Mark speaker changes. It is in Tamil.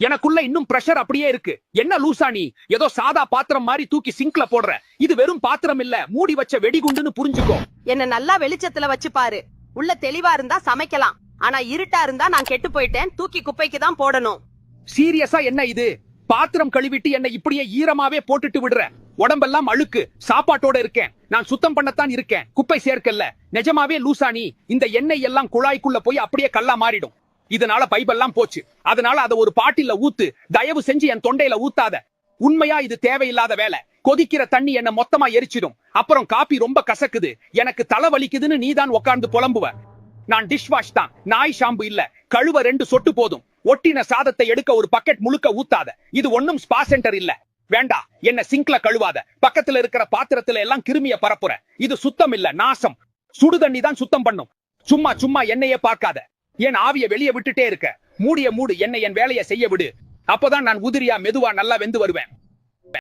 Speaker 1: எனக்குள்ள இன்னும் பிரஷர் அப்படியே இருக்கு. என்ன லூசா நீ? ஏதோ சாதா பாத்திரம் மாதிரி தூக்கி சிங்க்ல போடுற. இது வெறும் பாத்திரம் இல்ல, மூடி வச்ச வெடிகுண்டுன்னு புரிஞ்சுக்கோ.
Speaker 2: என்ன நல்லா வெளிச்சத்துல வச்சு பாரு. உள்ள தெளிவா இருந்தா சமைக்கலாம், ஆனா இருட்டா இருந்தா நான் கெட்டு போயிட்டேன், தூக்கி குப்பைக்கு தான் போடணும்.
Speaker 1: சீரியஸா என்ன இது? பாத்திரம் கழுவிட்டு என்ன இப்படியே ஈரமாவே போட்டுட்டு விடுற? உடம்பெல்லாம் அழுக்கு. சாப்பாட்டோட இருக்கேன், நான் சுத்தம் பண்ணத்தான் இருக்கேன், குப்பை சேர்க்கல. நிஜமாவே லூசா நீ? இந்த எண்ணெய் எல்லாம் குழாய்க்குள்ள போய் அப்படியே கல்லா மாறிடும். இதனால பைபெல்லாம் போச்சு. அதனால அத ஒரு பாட்டில ஊத்து. தயவு செஞ்சு என் தொண்டையில ஊத்தாத. உண்மையா இது தேவையில்லாத வேலை. கொதிக்கிற தண்ணி என்ன மொத்தமா எரிச்சிடும். அப்புறம் காபி ரொம்ப கசக்குது, எனக்கு தலை வலிக்குதுன்னு நீதான் உட்கார்ந்து புலம்புவ. நான் டிஷ் வாஷ் தான், நாய் ஷாம்பு இல்ல. கழுவ 2 சொட்டு போதும். ஒட்டின சாதத்தை எடுக்க ஒரு பக்கெட் முழுக்க ஊத்தாத. இது ஒன்னும் ஸ்பா சென்டர் இல்ல. வேண்டா, என்ன சிங்க்ல கழுவாத. பக்கத்துல இருக்கிற பாத்திரத்துல எல்லாம் கிருமிய பரப்புற. இது சுத்தம் இல்ல, நாசம். சுடு தண்ணி தான் சுத்தம் பண்ணும். சும்மா சும்மா என்னையே பார்க்காத. என் ஆவிய வெளியே விட்டுட்டே இருக்க. மூடிய மூடு, என்னை என் வேலையை செய்ய விடு. அப்பதான் நான் உதிரியா மெதுவா நல்லா வெந்து வருவேன்.